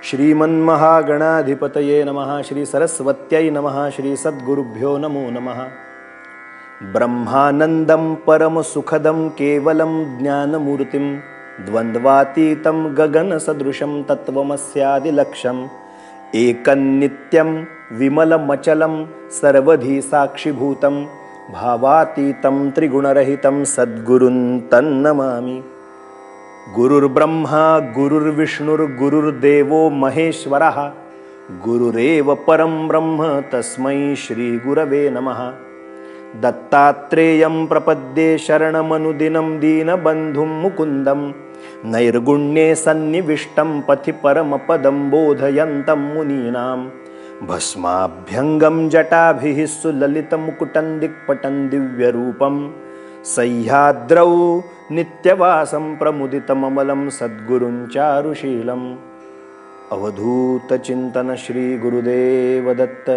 श्रीमन्महागणाधिपतये नमः। श्री सरस्वत्यै नमः। श्री सद्गुरुभ्यो नमो नमः। ब्रह्मानन्दं परमसुखदं केवलं ज्ञानमूर्तिं द्वन्द्वातीतं गगनसदृशं तत्त्वमस्यादिलक्ष्यम् एकन्नित्यं विमलमचलं सर्वधी साक्षिभूतं भावातीतं त्रिगुणरहितं सद्गुरुं तन्नमामि। गुरुर्ब्रह्मा गुरुर्विष्णुर्गुरुर्देवो महेश्वरः गुरुरेव परं ब्रह्म तस्मै श्रीगुरवे नमः। दत्तात्रेयं प्रपद्ये शरणमनुदिनं दीनबन्धुं मुकुन्दं नैर्गुण्ये सन्निविष्टं पथि परमपदं बोधयन्तं मुनीनां भस्माभ्यङ्गं जटाभिः सुललितमुकुटं दिक्पटं दिव्यरूपं सह्याद्रौ नित्यवासं प्रमुदितममलं सद्गुरुं चारुशीलम्। अवधूतचिन्तन श्री गुरुदेव दत्त।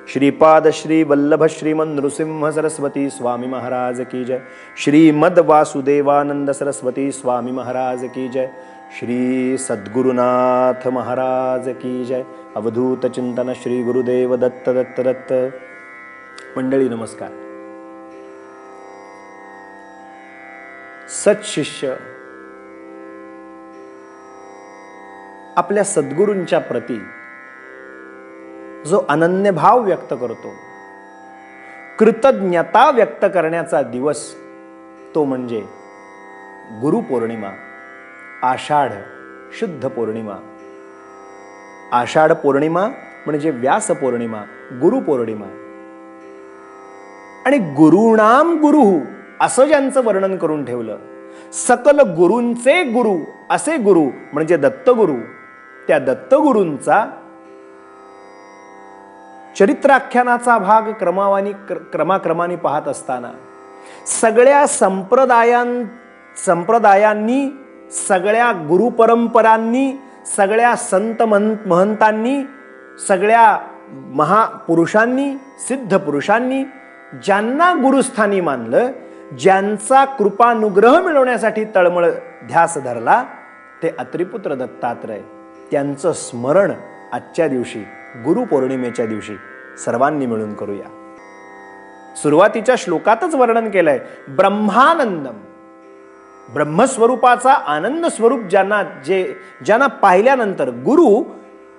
श्रीपाद श्री वल्लभ श्रीमन् नृसिंह सरस्वती स्वामी महाराज की जय। श्रीमद वासुदेवानंद सरस्वती स्वामी महाराज की जय। श्री सद्गुरुनाथ महाराज की जय। अवधूत चिंतन श्री गुरुदेव दत्त दत्त दत्त। मंडळी नमस्कार। सत्शिष्य आपल्या सद्गुरूंच्या प्रती जो अनन्य भाव व्यक्त करतो, कृतज्ञता व्यक्त करण्याचा दिवस तो म्हणजे गुरुपौर्णिमा, आषाढ शुद्ध पौर्णिमा। आषाढ पौर्णिमा म्हणजे व्यास पौर्णिमा, गुरुपौर्णिमा। आणि गुरुणाम गुरु असं ज्यांचं वर्णन करून ठेवलं, सकल गुरूंचे गुरु असे गुरु म्हणजे दत्तगुरु, त्या दत्तगुरूंचा चरित्राख्यानाचा भाग क्रमाक्रमाने पाहत असताना सगळ्या संप्रदायांनी, सगळ्या गुरुपरंपरांनी, सगळ्या संत महंतांनी, सगळ्या महापुरुषांनी, सिद्ध पुरुषांनी ज्यांना गुरुस्थानी मानलं, ज्यांचा कृपानुग्रह मिळवण्यासाठी तळमळ ध्यास धरला, ते अत्रिपुत्र दत्तात्रय, त्यांचं स्मरण आजच्या दिवशी गुरुपौर्णिमेच्या दिवशी सर्वांनी मिळून करूया। सुरुवातीच्या श्लोकातच वर्णन केलंय ब्रह्मानंदम, ब्रह्मस्वरूपाचा आनंद स्वरूप ज्यांना पाहिल्यानंतर गुरु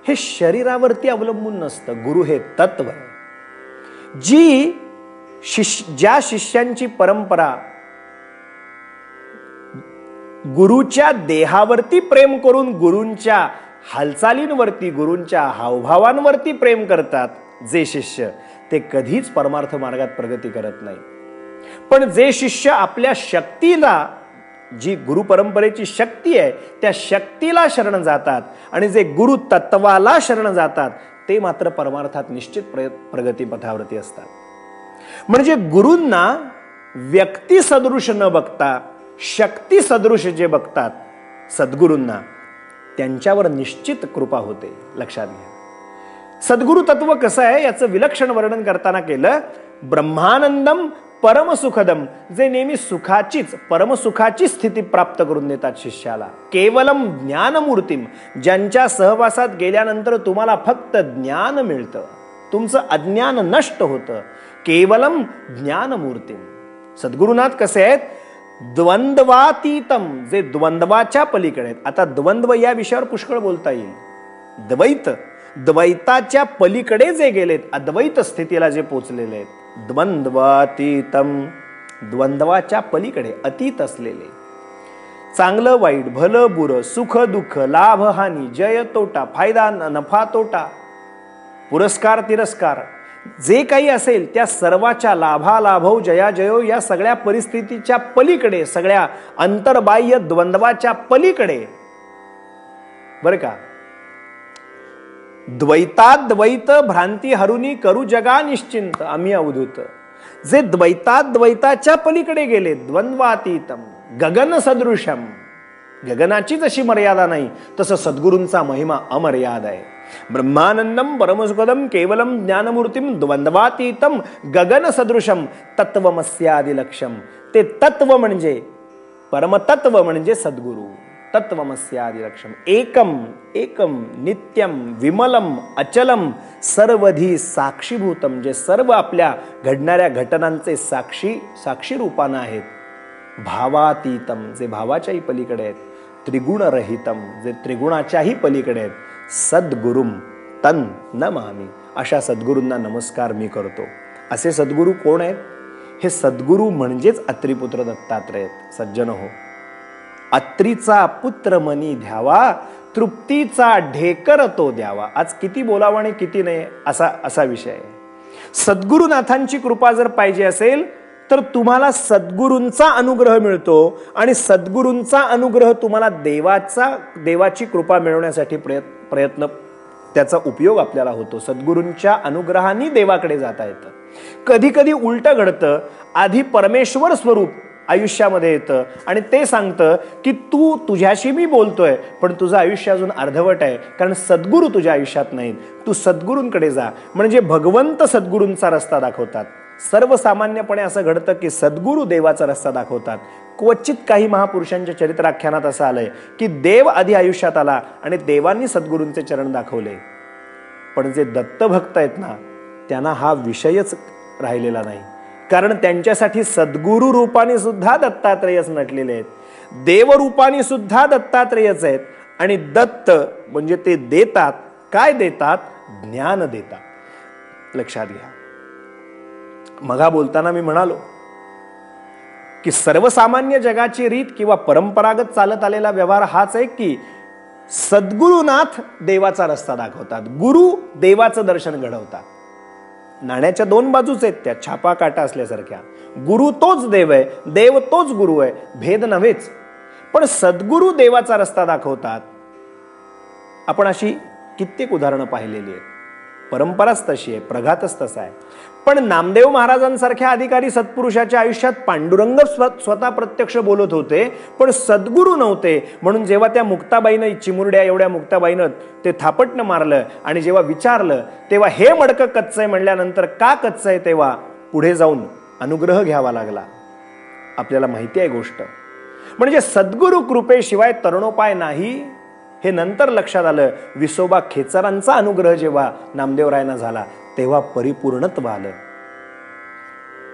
हे शरीरावरती अवलंबून नसतं, गुरु हे तत्व आहे। ज्या शिष्यांची परंपरा गुरुच्या देहावरती प्रेम करून गुरूंच्या हालचालींवरती, गुरूंच्या हावभावांवरती प्रेम करतात, जे शिष्य ते कधीच परमार्थ मार्गात प्रगती करत नाही। पण जे शिष्य आपल्या शक्तीला, जी गुरु परंपरेची शक्ती आहे, त्या शक्तीला शरण जातात आणि जे गुरु तत्वाला शरण जातात, ते मात्र परमार्थात निश्चित प्रगती पथावरती असतात। म्हणजे गुरूंना व्यक्ती सदृश न बघता शक्ती सदृश जे बघतात सद्गुरूंना, त्यांच्यावर निश्चित कृपा होते। लक्षात घ्या, सद्गुरु तत्व कसं आहे याचं विलक्षण वर्णन करताना केलं ब्रह्मानंदम परमसुखदम, जे नेहमी सुखाचीच, परमसुखाची स्थिती प्राप्त करून देतात शिष्याला। केवलम ज्ञानमूर्तीम, ज्यांच्या सहवासात गेल्यानंतर तुम्हाला फक्त ज्ञान मिळतं, तुमचं अज्ञान नष्ट होतं। केवलम ज्ञानमूर्तीम। सद्गुरुनाथ कसे आहेत? द्वंद्वातीतम, जे द्वंद्वाच्या पलीकडे आहेत। आता द्वंद्व या विषयावर पुष्कळ बोलता येईल। द्वैत, द्वैताच्या पलीकडे जे गेलेत, अद्वैत स्थितीला जे पोचलेले आहेत। द्वंद्वातीतम, द्वंद्वाच्या पलीकडे अतीत असलेले, चांगलं वाईट, भलं बुरं, सुख दुःख, लाभ हानी, जय तोटा, फायदा नफा तोटा, पुरस्कार तिरस्कार, जे काही असेल त्या सर्वाच्या लाभालाभो जयाजयो या सगळ्या परिस्थितीच्या पलीकडे, सगळ्या अंतर्बाह्य द्वंद्वाच्या पलीकडे, बरं का। द्वैताद्वैत भ्रांती हरुनी करू जगा निश्चिंत, आम्ही अवधूत, जे द्वैताद्वैताच्या पलीकडे गेले, द्वंद्वातीतम गगन सदृशम, गगनाची जशी मर्यादा नाही तसं सद्गुरूंचा महिमा अमर्याद आहे। ब्रह्मानंदम परमसुखदम केवलम ज्ञानमूर्तिम द्वंद्वातीतम गगन सदृशम तत्वमस्यादिलक्ष्यम। ते तत्व म्हणजे, परमतत्व म्हणजे सद्गुरू। तत्वमस्यादि लक्ष्यम एकम एकम नित्यम विमलम अचलम सर्वधी साक्षीभूतम, जे सर्व आपल्या घडणाऱ्या घटनांचे साक्षी रूपानं आहेत. भावातीतम, जे भावाच्याही पलीकडे आहेत. त्रिगुणरहितम, जे त्रिगुणाच्याही पलीकडे आहेत. सद्गुरुम तन नमामि, अशा सद्गुरूंना नमस्कार मी करतो. असे सद्गुरू कोण आहेत? हे सद्गुरू म्हणजेच अत्रिपुत्र दत्तात्रय आहेत. सज्जन हो, अत्रीचा पुत्र मनी ध्यावा, तृप्तीचा ढेकर तो द्यावा. आज किती बोलावं आणि किती नाही असा विषय आहे. सद्गुरुनाथांची कृपा जर पाहिजे असेल तर तुम्हाला सद्गुरूंचा अनुग्रह मिळतो आणि सद्गुरूंचा अनुग्रह तुम्हाला देवाची कृपा मिळवण्यासाठी प्रयत्न त्याचा उपयोग आपल्याला होतो. सद्गुरूंच्या अनुग्रहाने देवाकडे जाता येतं. कधी कधी उलटं घडतं. आधी परमेश्वर स्वरूप आयुष्यामध्ये येतं आणि ते सांगतं की तुझ्याशी मी बोलतोय, पण तुझं आयुष्य अजून अर्धवट आहे, कारण सद्गुरू तुझ्या आयुष्यात नाहीत. तू सद्गुरूंकडे जा. म्हणजे भगवंत सद्गुरूंचा रस्ता दाखवतात. सर्वसामान्यपणे असं घडतं की सद्गुरू देवाचा रस्ता दाखवतात. क्वचित काही महापुरुषांच्या चरित्राख्यानात असं आलंय की देव आधी आयुष्यात आला आणि देवांनी सद्गुरूंचे चरण दाखवले. पण जे दत्तभक्त आहेत ना, त्यांना हा विषयच राहिलेला नाही, कारण त्यांच्यासाठी सद्गुरू रूपाने सुद्धा दत्तात्रेयच नटलेले आहेत. देवरूपाने सुद्धा दत्तात्रेयच आहेत. आणि दत्त म्हणजे ते देतात. काय देतात? ज्ञान देतात. लक्षात घ्या. मगा बोलताना मी म्हणालो की सर्वसामान्य जगाची रीत किंवा परंपरागत चालत आलेला व्यवहार हाच आहे की सद्गुरुनाथ देवाचा रस्ता दाखवतात, गुरु देवाचं दर्शन घडवतात. नाण्याच्या दोन बाजूच आहेत त्या, छापा काटा असल्यासारख्या. गुरु तोच देव आहे, देव तोच गुरु आहे, भेद नव्हेच. पण सद्गुरु देवाचा रस्ता दाखवतात. आपण अशी कित्येक उदाहरणं पाहिलेली आहेत. परंपराच तशी आहे, प्रघातच तसा आहे. पण नामदेव महाराजांसारख्या अधिकारी सत्पुरुषाच्या आयुष्यात पांडुरंग स्वतः प्रत्यक्ष बोलत होते, पण सद्गुरू नव्हते. म्हणून जेव्हा त्या मुक्ताबाईनं, चिमुरड्या एवढ्या मुक्ताबाईनं ते थापटणं मारलं आणि जेव्हा विचारलं तेव्हा हे मडकं कच्चं आहे म्हणल्यानंतर का कच्चं आहे, तेव्हा पुढे जाऊन अनुग्रह घ्यावा लागला. आपल्याला माहिती आहे गोष्ट. म्हणजे सद्गुरू कृपेशिवाय तरुणोपाय नाही, हे नंतर लक्षात आलं. विसोबा खेचरांचा अनुग्रह जेव्हा नामदेवरायांना झाला तेव्हा परिपूर्णत्व आलं.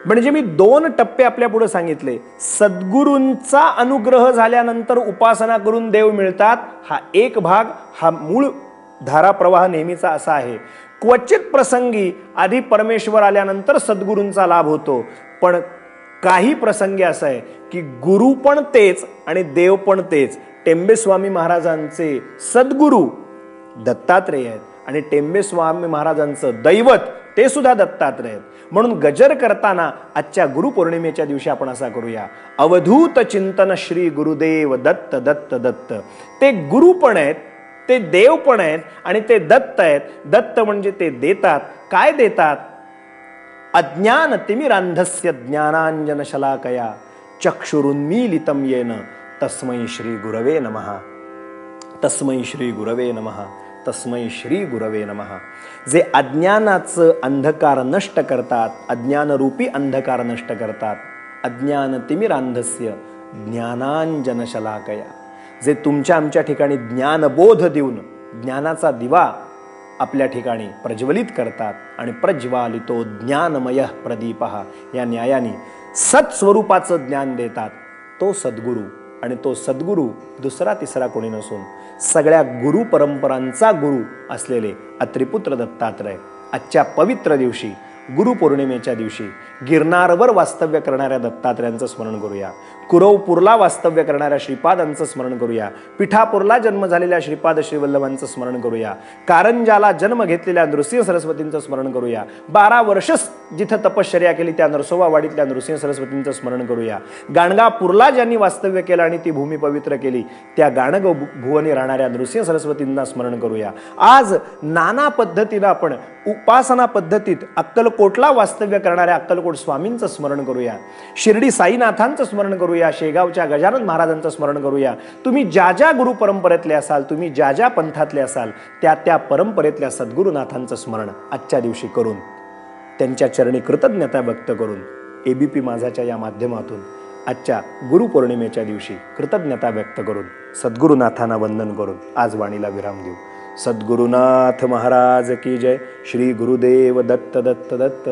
म्हणजे मी 2 टप्पे आपल्या पुढे सांगितले. सद्गुरूंचा अनुग्रह झाल्यानंतर उपासना करून देव मिळतात, हा एक भाग. हा मूळ धाराप्रवाह नेहमीचा असा आहे. क्वचित प्रसंगी आधी परमेश्वर आल्यानंतर सद्गुरूंचा लाभ होतो. पण काही प्रसंगी असं आहे की गुरु पण तेच आणि देव पण तेच. टेंबेस्वामी महाराजांचे सद्गुरू दत्तात्रेय आहेत आणि टेंबेस्वामी महाराजांचं दैवत ते सुद्धा दत्तात्रेय आहेत. म्हणून गजर करताना आजच्या गुरुपौर्णिमेच्या दिवशी आपण असा करूया, अवधूत चिंतन श्री गुरुदेव दत्त दत्त दत्त. ते गुरु पण आहेत, ते देव पण आहेत आणि ते दत्त आहेत. दत्त म्हणजे ते देतात. काय देतात? अज्ञान तिमिरांधस्य ज्ञानांजन शलाकया चक्षुरुन्मीलितं येन तस्मै श्री गुरवे नमः. तस्मै श्री गुरवे नमः. तस्मै श्री गुरवे नमः. जे अज्ञानाचं अंधकार नष्ट करतात, अज्ञानरूपी अंधकार नष्ट करतात. अज्ञान तिमिरांधस्य ज्ञानांजन शलाकया. जे तुमच्या आमच्या ठिकाणी ज्ञानबोध देऊन ज्ञानाचा दिवा आपल्या ठिकाणी प्रज्वलित करतात आणि प्रज्वालितो ज्ञानमय प्रदीपः या न्यायाने सत्स्वरूपाचं ज्ञान देतात. तो सद्गुरू. आणि तो सद्गुरू दुसरा तिसरा कोणी नसून सगळ्या गुरु परंपरांचा गुरु असलेले अत्रिपुत्र दत्तात्रय. आजच्या पवित्र दिवशी, गुरुपौर्णिमेच्या दिवशी गिरनारवर वास्तव्य करणाऱ्या दत्तात्रयांचं स्मरण करूया. कुरवपूरला वास्तव्य करणाऱ्या श्रीपादांचं स्मरण करूया. पिठापूरला जन्म झालेल्या श्रीपाद श्रीवल्लभांचं स्मरण करूया. कारंजाला जन्म घेतलेल्या नृसिंह सरस्वतींचं स्मरण करूया. 12 वर्ष जिथं तपश्चर्या केली त्या नरसोबावाडीतल्या नृसिंह सरस्वतींचं स्मरण करूया. गाणगापूरला ज्यांनी वास्तव्य केलं आणि ती भूमी पवित्र केली त्या गाणग भुवनी राहणाऱ्या नृसिंह सरस्वतींना स्मरण करूया. आज नाना पद्धतीनं आपण उपासना पद्धतीत अक्कलकोटला वास्तव्य करणाऱ्या अक्कलकोट स्वामींचं स्मरण करूया. शिर्डी साईनाथांचं स्मरण करूया. शेगावच्या गजानन महाराजांचं स्मरण करूया. तुम्ही ज्या ज्या गुरु परंपरेतले असाल, तुम्ही ज्या ज्या पंथातले असाल, त्या त्या परंपरेतल्या सद्गुरुनाथांचं स्मरण आजच्या दिवशी करून त्यांच्या चरणी कृतज्ञता व्यक्त करून एबीपी माझाच्या या माध्यमातून आजच्या गुरुपौर्णिमेच्या दिवशी कृतज्ञता व्यक्त करून सद्गुरुनाथांना वंदन करून आज वाणीला विराम देऊ. सद्गुरुनाथ महाराज की जय. श्री गुरुदेव दत्त दत्त दत्त.